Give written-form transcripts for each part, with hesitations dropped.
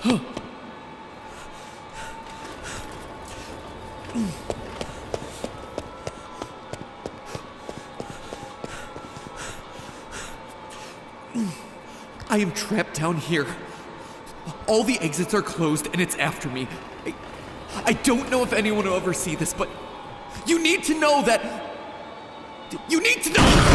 I am trapped down here. All the exits are closed and it's after me. I don't know if anyone will ever see this, but you need to know that... You need to know...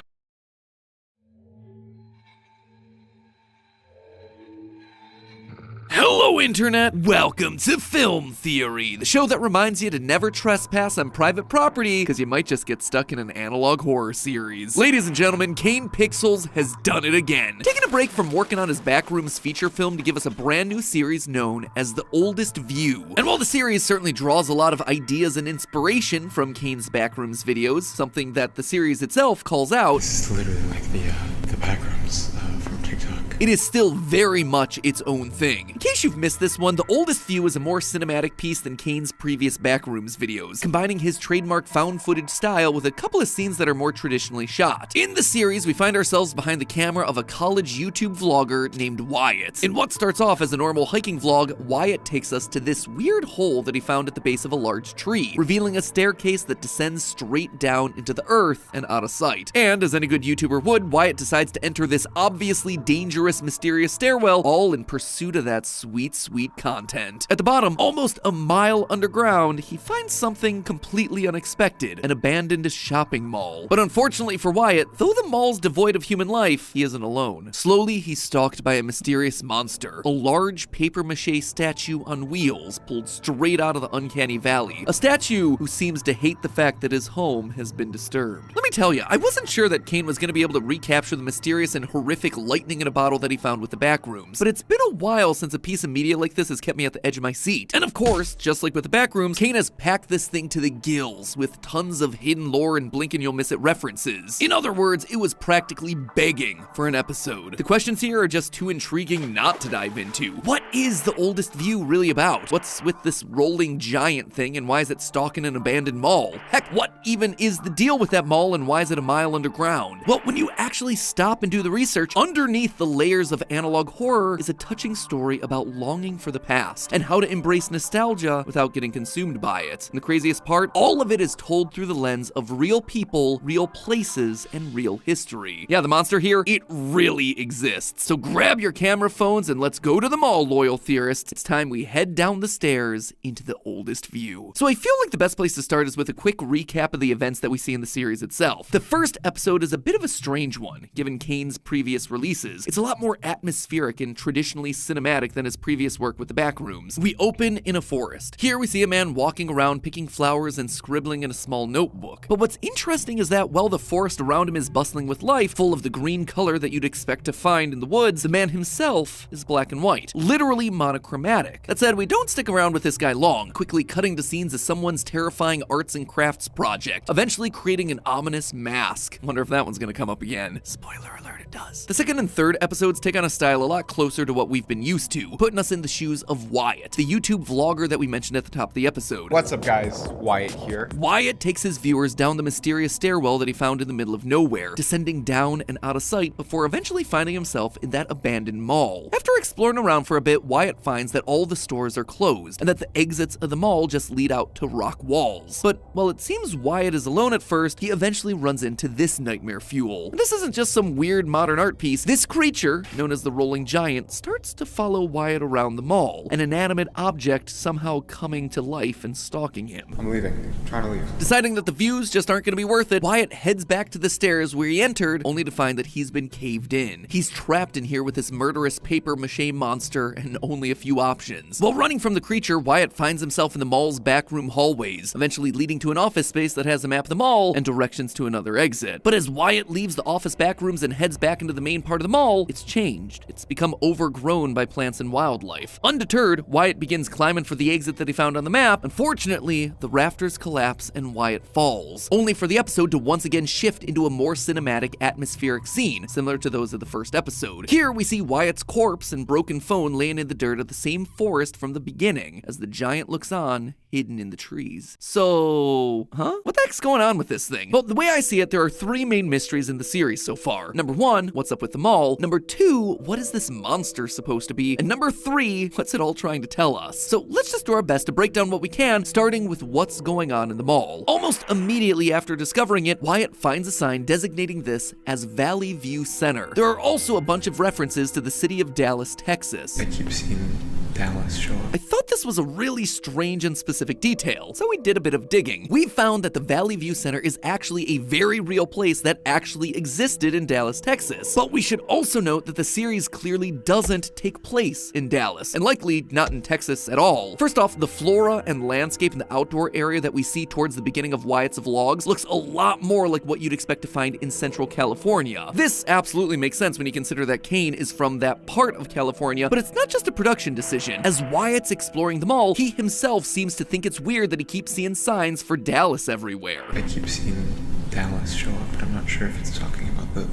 Hello, Internet! Welcome to Film Theory, the show that reminds you to never trespass on private property because you might just get stuck in an analog horror series. Ladies and gentlemen, Kane Pixels has done it again, taking a break from working on his Backrooms feature film to give us a brand new series known as The Oldest View. And while the series certainly draws a lot of ideas and inspiration from Kane's Backrooms videos, something that the series itself calls out, this is literally like the Backrooms from TikTok. It is still very much its own thing. In case you've missed this one, The Oldest View is a more cinematic piece than Kane's previous Backrooms videos, combining his trademark found footage style with a couple of scenes that are more traditionally shot. In the series, we find ourselves behind the camera of a college YouTube vlogger named Wyatt. In what starts off as a normal hiking vlog, Wyatt takes us to this weird hole that he found at the base of a large tree, revealing a staircase that descends straight down into the earth and out of sight. And as any good YouTuber would, Wyatt decides to enter this obviously dangerous, mysterious stairwell, all in pursuit of that sweet, sweet content. At the bottom, almost a mile underground, he finds something completely unexpected, an abandoned shopping mall. But unfortunately for Wyatt, though the mall's devoid of human life, he isn't alone. Slowly, he's stalked by a mysterious monster, a large papier-mâché statue on wheels pulled straight out of the uncanny valley. A statue who seems to hate the fact that his home has been disturbed. Let me tell you, I wasn't sure that Kane was going to be able to recapture the mysterious and horrific lightning in a bottle that he found with the Backrooms, but it's been a while since a piece of media like this has kept me at the edge of my seat. And of course, just like with the Backrooms, Kane has packed this thing to the gills with tons of hidden lore and blink and you'll miss it references. In other words, it was practically begging for an episode. The questions here are just too intriguing not to dive into. What is The Oldest View really about? What's with this rolling giant thing and why is it stalking an abandoned mall? Heck, what even is the deal with that mall and why is it a mile underground? Well, when you actually stop and do the research, underneath the layers of analog horror is a touching story about longing for the past and how to embrace nostalgia without getting consumed by it. And the craziest part, all of it is told through the lens of real people, real places, and real history. Yeah, the monster here, it really exists. So grab your camera phones and let's go to the mall, loyal theorists. It's time we head down the stairs into The Oldest View. So I feel like the best place to start is with a quick recap of the events that we see in the series itself. The first episode is a bit of a strange one, given Kane's previous releases. It's a lot more atmospheric and traditionally cinematic than his previous work with the Backrooms. We open in a forest. Here we see a man walking around picking flowers and scribbling in a small notebook. But what's interesting is that while the forest around him is bustling with life, full of the green color that you'd expect to find in the woods, the man himself is black and white, literally monochromatic. That said, we don't stick around with this guy long, quickly cutting to scenes of someone's terrifying arts and crafts project, eventually creating an ominous mask. Wonder if that one's gonna come up again. Spoiler alert, it does. The second and third episodes take on a style a lot closer to what we've been used to, putting us in the shoes of Wyatt, the YouTube vlogger that we mentioned at the top of the episode. What's up, guys? Wyatt here. Wyatt takes his viewers down the mysterious stairwell that he found in the middle of nowhere, descending down and out of sight before eventually finding himself in that abandoned mall. After exploring around for a bit, Wyatt finds that all the stores are closed and that the exits of the mall just lead out to rock walls. But while it seems Wyatt is alone at first, he eventually runs into this nightmare fuel. And this isn't just some weird modern art piece. This creature, known as the Rolling Giant, starts to follow Wyatt around the mall, an inanimate object somehow coming to life and stalking him. I'm leaving. I'm trying to leave. Deciding that the views just aren't going to be worth it, Wyatt heads back to the stairs where he entered, only to find that he's been caved in. He's trapped in here with this murderous papier-mâché monster and only a few options. While running from the creature, Wyatt finds himself in the mall's backroom hallways, eventually leading to an office space that has a map of the mall and directions to another exit. But as Wyatt leaves the office backrooms and heads back into the main part of the mall, it's changed. It's become overgrown by plants and wildlife. Undeterred, Wyatt begins climbing for the exit that he found on the map. Unfortunately, the rafters collapse and Wyatt falls, only for the episode to once again shift into a more cinematic, atmospheric scene, similar to those of the first episode. Here, we see Wyatt's corpse and broken phone laying in the dirt of the same forest from the beginning, as the giant looks on, hidden in the trees. So, what the heck's going on with this thing? Well, the way I see it, there are three main mysteries in the series so far. Number one, what's up with the mall? Number 2, what is this monster supposed to be? And number 3, what's it all trying to tell us? So let's just do our best to break down what we can, starting with what's going on in the mall. Almost immediately after discovering it, Wyatt finds a sign designating this as Valley View Center. There are also a bunch of references to the city of Dallas, Texas. I keep seeing Dallas show up. I thought this was a really strange and specific detail, so we did a bit of digging. We found that the Valley View Center is actually a very real place that actually existed in Dallas, Texas. But we should also note that the series clearly doesn't take place in Dallas, and likely not in Texas at all. First off, the flora and landscape in the outdoor area that we see towards the beginning of Wyatt's vlogs looks a lot more like what you'd expect to find in Central California. This absolutely makes sense when you consider that Kane is from that part of California, but it's not just a production decision. As Wyatt's exploring the mall, he himself seems to think it's weird that he keeps seeing signs for Dallas everywhere. I keep seeing Dallas show up, but I'm not sure if it's talking about the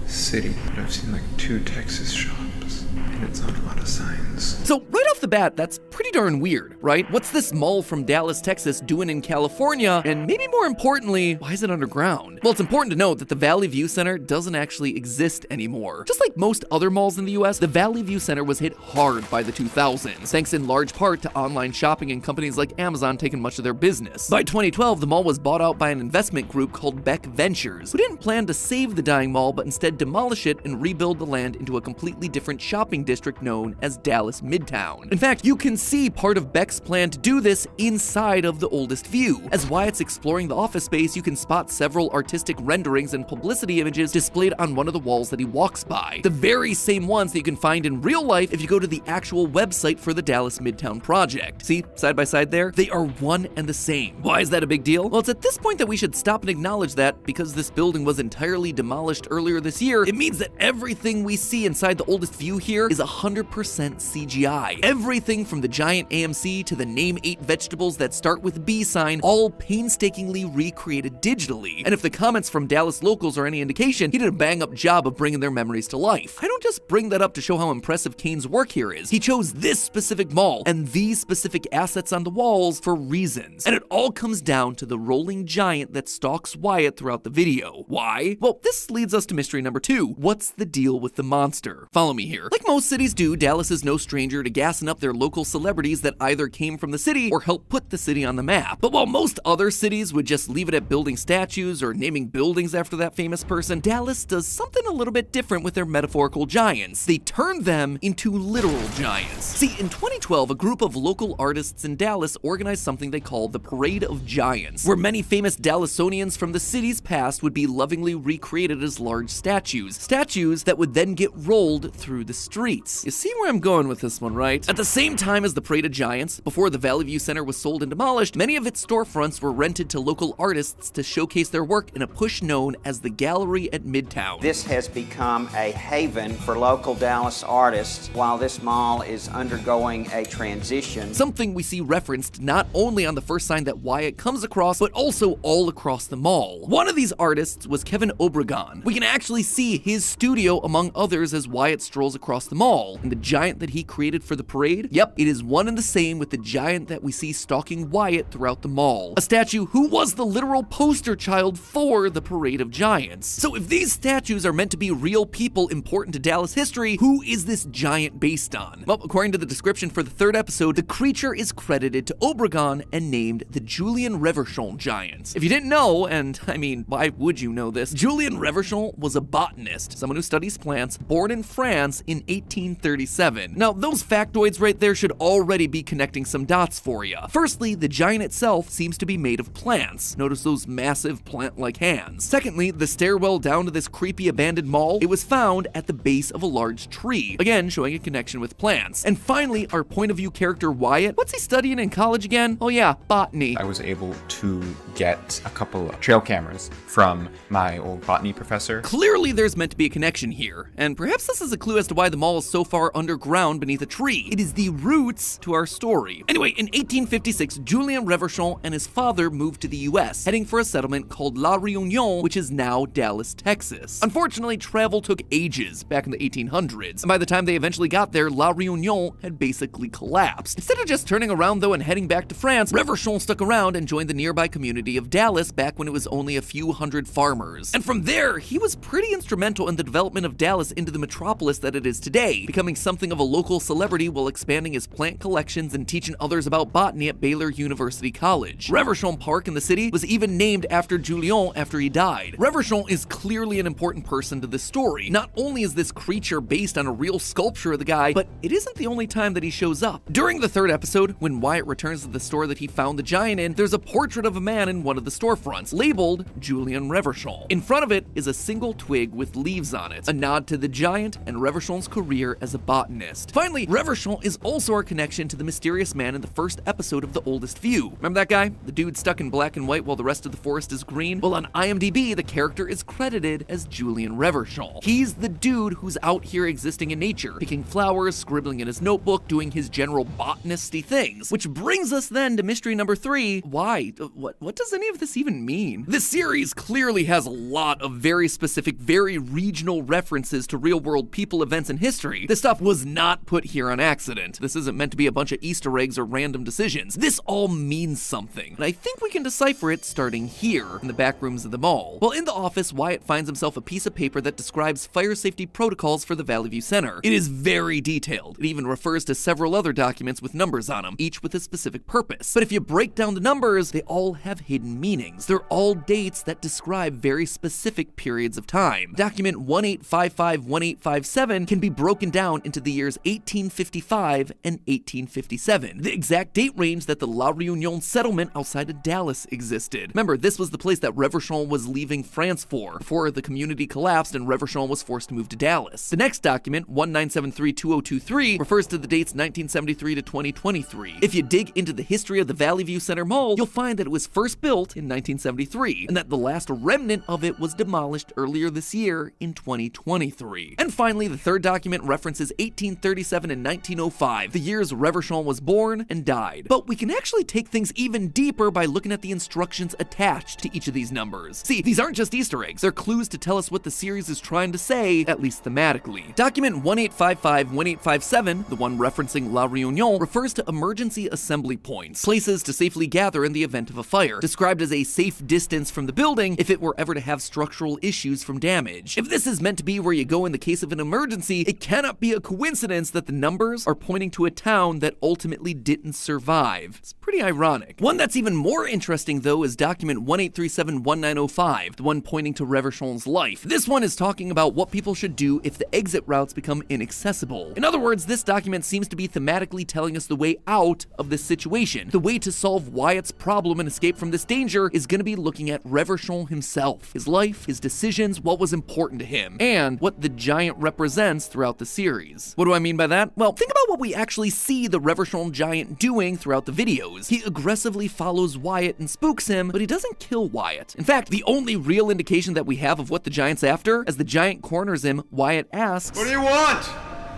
city. But I've seen like 2 Texas shops, and it's on a lot of signs. So right off the bat, that's pretty darn weird, right? What's this mall from Dallas, Texas doing in California? And maybe more importantly, why is it underground? Well, it's important to note that the Valley View Center doesn't actually exist anymore. Just like most other malls in the US, the Valley View Center was hit hard by the 2000s, thanks in large part to online shopping and companies like Amazon taking much of their business. By 2012, the mall was bought out by an investment group called Beck Ventures, who didn't plan to save the dying mall, but instead demolish it and rebuild the land into a completely different shopping district known as Dallas Midtown. In fact, you can see part of Beck's plan to do this inside of the oldest view. As Wyatt's exploring the office space, you can spot several artistic renderings and publicity images displayed on one of the walls that he walks by. The very same ones that you can find in real life if you go to the actual website for the Dallas Midtown project. See, side by side there? They are one and the same. Why is that a big deal? Well, it's at this point that we should stop and acknowledge that because this building was entirely demolished earlier this year, it means that everything we see inside the oldest view here is 100% CGI. Everything from the giant AMC to the name 8 vegetables that start with B sign, all painstakingly recreated digitally. And if the comments from Dallas locals are any indication, he did a bang up job of bringing their memories to life. I don't just bring that up to show how impressive Kane's work here is. He chose this specific mall and these specific assets on the walls for reasons. And it all comes down to the rolling giant that stalks Wyatt throughout the video. Why? Well, this leads us to mystery number 2. What's the deal with the monster? Follow me here. Like most cities do, Dallas is no stranger to gassing up their local celebrities that either came from the city or helped put the city on the map. But while most other cities would just leave it at building statues or naming buildings after that famous person, Dallas does something a little bit different with their metaphorical giants. They turn them into literal giants. See, in 2012, a group of local artists in Dallas organized something they called the Parade of Giants, where many famous Dallasonians from the city's past would be lovingly recreated as large statues. Statues that would then get rolled through the streets. You see where I'm going with this one, right? At the same time as the Parade of Giants, before the Valley View Center was sold and demolished, many of its storefronts were rented to local artists to showcase their work in a push known as the Gallery at Midtown. This has become a haven for local Dallas artists while this mall is undergoing a transition. Something we see referenced not only on the first sign that Wyatt comes across, but also all across the mall. One of these artists was Kevin Obregon. We can actually see his studio among others as Wyatt strolls across the mall. And the giant that he created for the parade? Yep, it is one and the same with the giant that we see stalking Wyatt throughout the mall. A statue who was the literal poster child for the Parade of Giants. So if these statues are meant to be real people important to Dallas history, who is this giant based on? Well, according to the description for the 3rd episode, the creature is credited to Obregon and named the Julien Reverchon Giant. If you didn't know, and I mean, why would you know this? Julien Reverchon was a botanist, someone who studies plants, born in France in 1837. Now, those factoids right there should already be connecting some dots for you. Firstly, the giant itself seems to be made of plants. Notice those massive plant-like hands. Secondly, the stairwell down to this creepy abandoned mall, it was found at the base of a large tree, again showing a connection with plants. And finally, our point of view character Wyatt, what's he studying in college again? Oh yeah, botany. I was able to get a couple of trail cameras from my old botany professor. Clearly there's meant to be a connection here, and perhaps this is a clue as to why the the mall is so far underground beneath a tree. It is the roots to our story. Anyway, in 1856, Julien Reverchon and his father moved to the US, heading for a settlement called La Réunion, which is now Dallas, Texas. Unfortunately, travel took ages back in the 1800s, and by the time they eventually got there, La Réunion had basically collapsed. Instead of just turning around though and heading back to France, Reverchon stuck around and joined the nearby community of Dallas back when it was only a few hundred farmers. And from there, he was pretty instrumental in the development of Dallas into the metropolis that it is today, becoming something of a local celebrity while expanding his plant collections and teaching others about botany at Baylor University College. Reverchon Park in the city was even named after Julien after he died. Reverchon is clearly an important person to this story. Not only is this creature based on a real sculpture of the guy, but it isn't the only time that he shows up. During the third episode, when Wyatt returns to the store that he found the giant in, there's a portrait of a man in one of the storefronts, labeled Julien Reverchon. In front of it is a single twig with leaves on it, a nod to the giant and Reverchon's career as a botanist. Finally, Reverchon is also our connection to the mysterious man in the first episode of The Oldest View. Remember that guy? The dude stuck in black and white while the rest of the forest is green? Well, on IMDb, the character is credited as Julien Reverchon. He's the dude who's out here existing in nature, picking flowers, scribbling in his notebook, doing his general botanisty things. Which brings us then to mystery number 3. Why? What does any of this even mean? This series clearly has a lot of very specific, very regional references to real-world people, events, and history. This stuff was not put here on accident. This isn't meant to be a bunch of Easter eggs or random decisions. This all means something, and I think we can decipher it starting here, in the back rooms of the mall. While in the office, Wyatt finds himself a piece of paper that describes fire safety protocols for the Valley View Center. It is very detailed. It even refers to several other documents with numbers on them, each with a specific purpose. But if you break down the numbers, they all have hidden meanings. They're all dates that describe very specific periods of time. Document 1855-1857 can be broken down into the years 1855 and 1857, the exact date range that the La Réunion settlement outside of Dallas existed. Remember, this was the place that Reverchon was leaving France for, before the community collapsed and Reverchon was forced to move to Dallas. The next document, 1973-2023, refers to the dates 1973 to 2023. If you dig into the history of the Valley View Center Mall, you'll find that it was first built in 1973, and that the last remnant of it was demolished earlier this year in 2023. And finally, the third document references 1837 and 1905, the years Reverchon was born and died. But we can actually take things even deeper by looking at the instructions attached to each of these numbers. See, these aren't just Easter eggs, they're clues to tell us what the series is trying to say, at least thematically. Document 1855-1857, the one referencing La Réunion, refers to emergency assembly points, places to safely gather in the event of a fire, described as a safe distance from the building if it were ever to have structural issues from damage. If this is meant to be where you go in the case of an emergency, it cannot be a coincidence that the numbers are pointing to a town that ultimately didn't survive. It's pretty ironic. One that's even more interesting though is document 1837-1905, the one pointing to Reverchon's life. This one is talking about what people should do if the exit routes become inaccessible. In other words, this document seems to be thematically telling us the way out of this situation. The way to solve Wyatt's problem and escape from this danger is going to be looking at Reverchon himself, his life, his decisions, what was important to him, and what the giant represents throughout the series. What do I mean by that? Well, think about what we actually see the Reverchon giant doing throughout the videos. He aggressively follows Wyatt and spooks him, but he doesn't kill Wyatt. In fact, the only real indication that we have of what the giant's after, as the giant corners him, Wyatt asks, What do you want?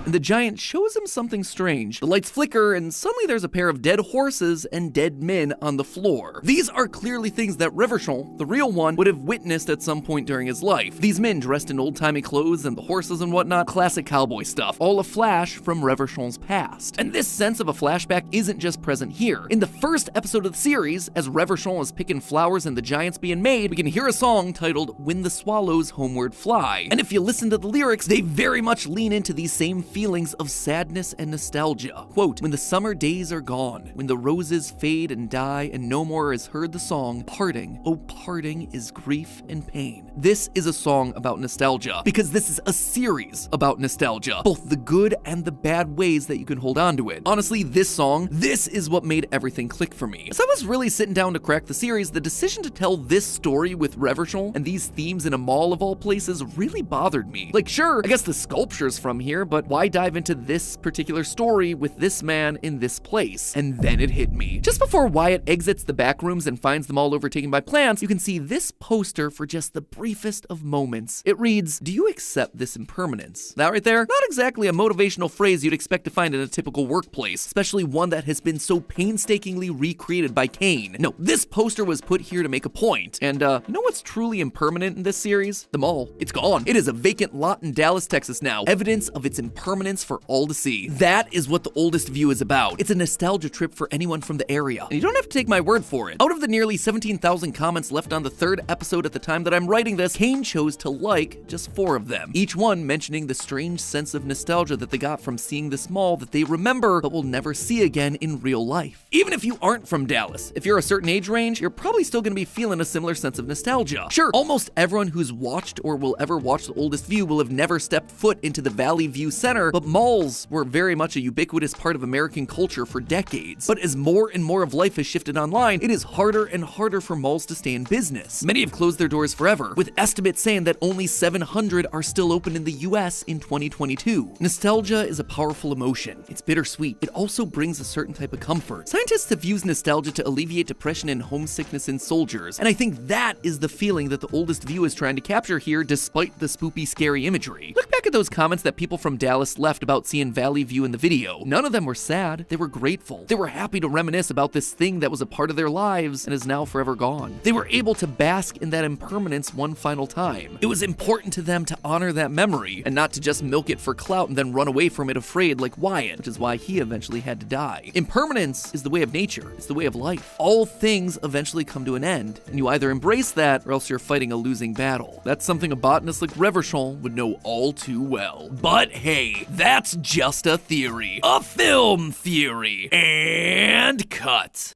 and the giant shows him something strange. The lights flicker, and suddenly there's a pair of dead horses and dead men on the floor. These are clearly things that Reverchon, the real one, would have witnessed at some point during his life. These men dressed in old-timey clothes and the horses and whatnot, classic cowboy stuff, all a flash from Reverchon's past. And this sense of a flashback isn't just present here. In the first episode of the series, as Reverchon is picking flowers and the giant's being made, we can hear a song titled When the Swallows Homeward Fly. And if you listen to the lyrics, they very much lean into these same feelings of sadness and nostalgia. Quote, when the summer days are gone, when the roses fade and die, and no more is heard the song, parting, oh parting is grief and pain. This is a song about nostalgia, because this is a series about nostalgia, both the good and the bad ways that you can hold on to it. Honestly, this song, this is what made everything click for me. As I was really sitting down to crack the series, the decision to tell this story with Reverchon and these themes in a mall of all places really bothered me. Like, sure, I guess the sculpture's from here, but why dive into this particular story with this man in this place? And then it hit me. Just before Wyatt exits the back rooms and finds them all overtaken by plants, you can see this poster for just the briefest of moments. It reads, "Do you accept this impermanence?" That right there, not exactly a motivational phrase you'd expect to find in a typical workplace, especially one that has been so painstakingly recreated by Kane. No, this poster was put here to make a point. And you know what's truly impermanent in this series? The mall. It's gone. It is a vacant lot in Dallas, Texas now. Evidence of its impermanence for all to see. That is what The Oldest View is about. It's a nostalgia trip for anyone from the area. And you don't have to take my word for it. Out of the nearly 17,000 comments left on the third episode at the time that I'm writing this, Kane chose to like just 4 of them, each one mentioning the strange sense of nostalgia that they got from seeing this mall that they remember but will never see again in real life. Even if you aren't from Dallas, if you're a certain age range, you're probably still gonna be feeling a similar sense of nostalgia. Sure, almost everyone who's watched or will ever watch The Oldest View will have never stepped foot into the Valley View Center, but malls were very much a ubiquitous part of American culture for decades. But as more and more of life has shifted online, it is harder and harder for malls to stay in business. Many have closed their doors forever, with estimates saying that only 700 are still open in the US in 2022. Nostalgia is a powerful emotion. It's bittersweet. It also brings a certain type of comfort. Scientists have used nostalgia to alleviate depression and homesickness in soldiers, and I think that is the feeling that The Oldest View is trying to capture here despite the spoopy, scary imagery. Look back at those comments that people from Dallas left about seeing Valley View in the video. None of them were sad. They were grateful. They were happy to reminisce about this thing that was a part of their lives and is now forever gone. They were able to bask in that impermanence one final time. It was important to them to honor that memory and not to just milk it for clout and then run away from it afraid like Wyatt, which is why he eventually had to die. Impermanence is the way of nature. It's the way of life. All things eventually come to an end, and you either embrace that or else you're fighting a losing battle. That's something a botanist like Reverchon would know all too well. But hey, that's just a theory. A film theory. And cut.